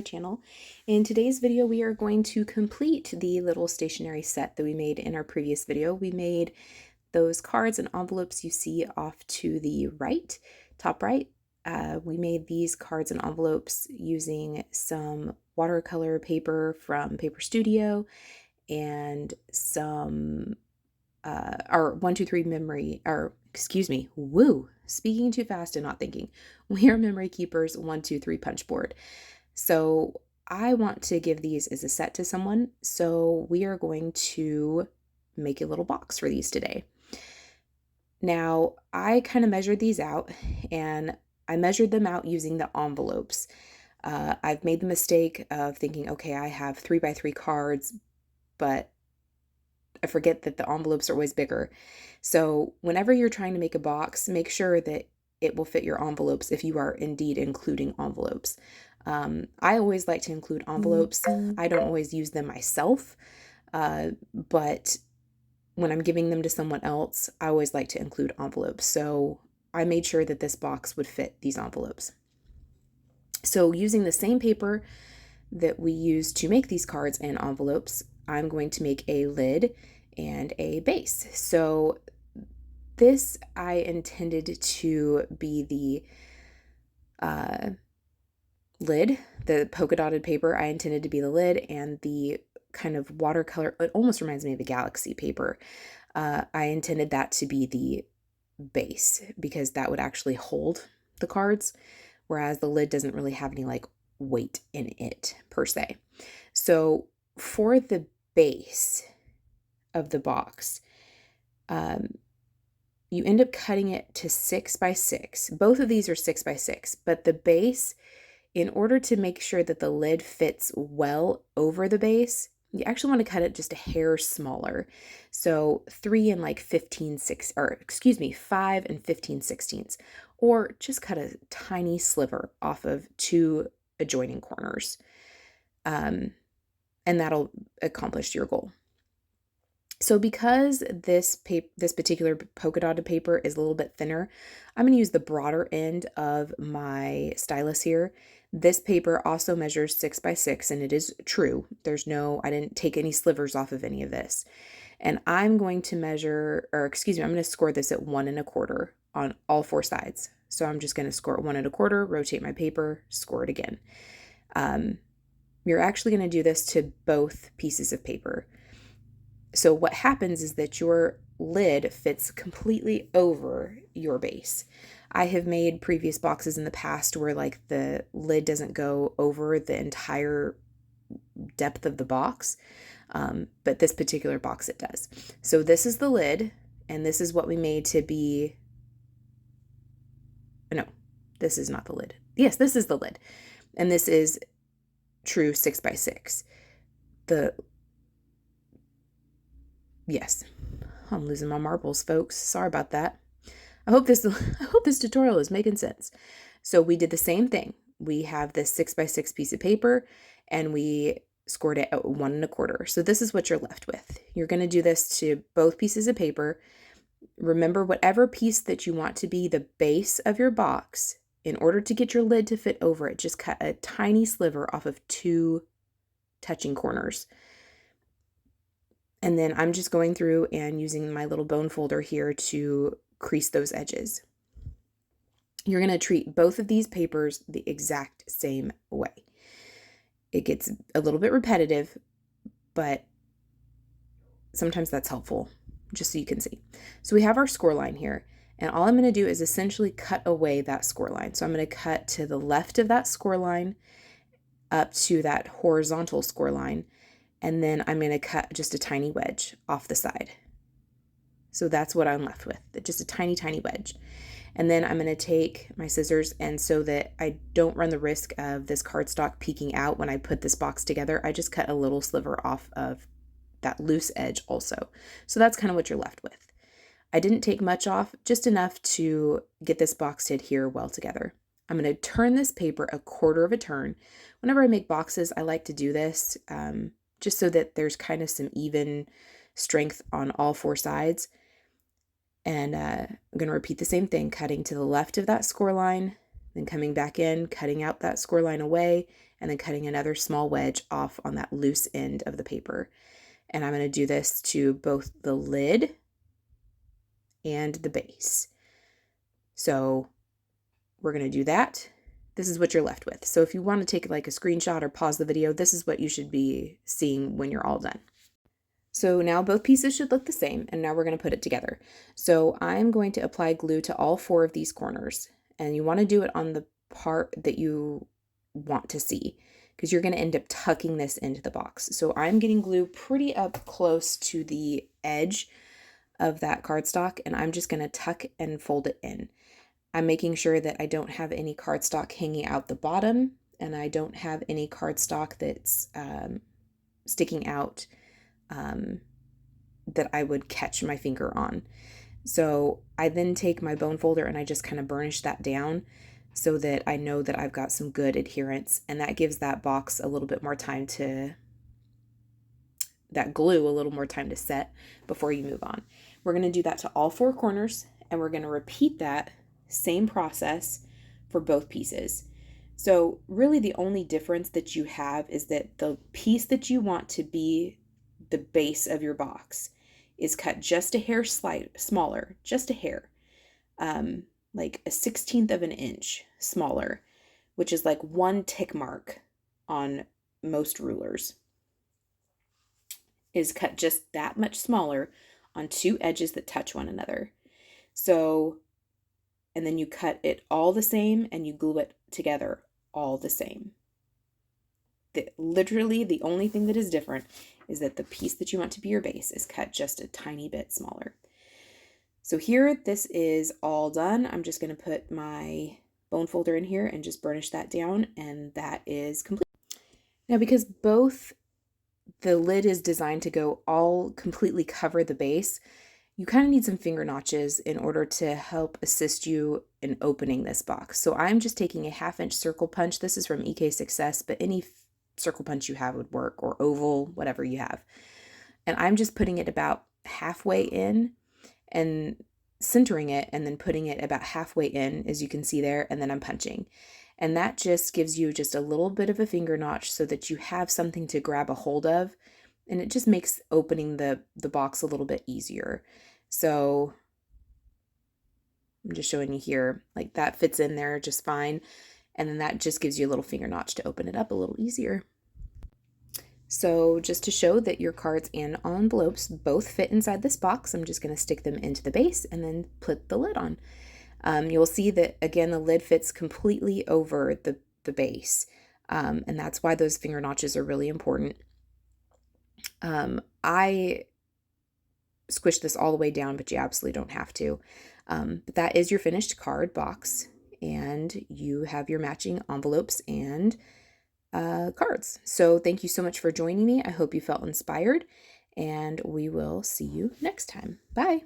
my channel. In today's video, we are going to complete the little stationery set that we made in our previous video. We made those cards and envelopes you see off to the right, top right. We made these cards and envelopes using some watercolor paper from Paper Studio and some our 123 memory, or excuse me, speaking too fast and not thinking. We are Memory Keepers 123 punch board. So I want to give these as a set to someone. So we are going to make a little box for these today. Now I kind of measured these out, and I measured them out using the envelopes. I've made the mistake of thinking, okay, I have 3x3 cards, but I forget that the envelopes are always bigger. So whenever you're trying to make a box, make sure that it will fit your envelopes if you are indeed including envelopes. I always like to include envelopes. I don't always use them myself, but when I'm giving them to someone else, I always like to include envelopes. So I made sure that this box would fit these envelopes. So using the same paper that we use to make these cards and envelopes, I'm going to make a lid and a base. So this I intended to be the lid, the polka dotted paper I intended to be the lid, and the kind of watercolor, it almost reminds me of a galaxy paper. I intended that to be the base because that would actually hold the cards, whereas the lid doesn't really have any like weight in it per se. So for the base of the box, you end up cutting it to 6x6. Both of these are 6x6, but the base, in order to make sure that the lid fits well over the base, you actually want to cut it just a hair smaller. So 5 and 15/16, or just cut a tiny sliver off of 2 adjoining corners. And that'll accomplish your goal. So because this particular polka dotted paper is a little bit thinner, I'm going to use the broader end of my stylus here. This paper also measures 6x6, and it is true. I didn't take any slivers off of any of this. And I'm going to I'm going to score this at 1 1/4 on all 4 sides. So I'm just going to score at 1 1/4, rotate my paper, score it again. You're actually going to do this to both pieces of paper. So what happens is that your lid fits completely over your base. I have made previous boxes in the past where like the lid doesn't go over the entire depth of the box, but this particular box it does. So this is the lid, and this is what we made to be, no, this is not the lid. Yes, this is the lid, and this is true 6x6. Yes, I'm losing my marbles, folks. Sorry about that. I hope this tutorial is making sense. So we did the same thing. We have this 6x6 piece of paper, and we scored it at 1 1/4. So this is what you're left with. You're going to do this to both pieces of paper. Remember, whatever piece that you want to be the base of your box, in order to get your lid to fit over it, just cut a tiny sliver off of 2 touching corners. And then I'm just going through and using my little bone folder here to crease those edges. You're going to treat both of these papers the exact same way. It gets a little bit repetitive, but sometimes that's helpful, just so you can see. So we have our score line here, and all I'm going to do is essentially cut away that score line. So I'm going to cut to the left of that score line up to that horizontal score line, and then I'm going to cut just a tiny wedge off the side. So that's what I'm left with, just a tiny, tiny wedge. And then I'm going to take my scissors, and so that I don't run the risk of this cardstock peeking out when I put this box together, I just cut a little sliver off of that loose edge also. So that's kind of what you're left with. I didn't take much off, just enough to get this box to adhere well together. I'm going to turn this paper a 1/4 of a turn. Whenever I make boxes, I like to do this, just so that there's kind of some even strength on all 4 sides. And I'm going to repeat the same thing, cutting to the left of that score line, then coming back in, cutting out that score line away, and then cutting another small wedge off on that loose end of the paper. And I'm going to do this to both the lid and the base. So we're going to do that. This is what you're left with. So if you want to take like a screenshot or pause the video, this is what you should be seeing when you're all done. So now both pieces should look the same, and now we're going to put it together. So I'm going to apply glue to all 4 of these corners, and you want to do it on the part that you want to see, because you're going to end up tucking this into the box. So I'm getting glue pretty up close to the edge of that cardstock, and I'm just going to tuck and fold it in. I'm making sure that I don't have any cardstock hanging out the bottom, and I don't have any cardstock that's sticking out that I would catch my finger on. So I then take my bone folder and I just kind of burnish that down so that I know that I've got some good adherence, and that gives that box a little bit more time to, that glue a little more time to set before you move on. We're going to do that to all 4 corners, and we're going to repeat that same process for both pieces. So really the only difference that you have is that the piece that you want to be the base of your box is cut just a hair smaller, just a hair, like a 1/16 of an inch smaller, which is like 1 tick mark on most rulers, is cut just that much smaller on 2 edges that touch one another. So, and then you cut it all the same and you glue it together all the same. Literally the only thing that is different is that the piece that you want to be your base is cut just a tiny bit smaller. So here, this is all done. I'm just going to put my bone folder in here and just burnish that down, and that is complete. Now, because both the lid is designed to go all completely cover the base, you kind of need some finger notches in order to help assist you in opening this box. So I'm just taking a 1/2 inch circle punch. This is from EK Success, but any circle punch you have would work, or oval, whatever you have. And I'm just putting it about halfway in and centering it, and then putting it about halfway in, as you can see there, and then I'm punching. And that just gives you just a little bit of a finger notch so that you have something to grab a hold of, and it just makes opening the box a little bit easier. So I'm just showing you here, like that fits in there just fine, and then that just gives you a little finger notch to open it up a little easier. So just to show that your cards and envelopes both fit inside this box, I'm just going to stick them into the base and then put the lid on. You'll see that, again, the lid fits completely over the base, and that's why those finger notches are really important. I squished this all the way down, but you absolutely don't have to. But that is your finished card box, and you have your matching envelopes and cards. So thank you so much for joining me. I hope you felt inspired, and we will see you next time. Bye.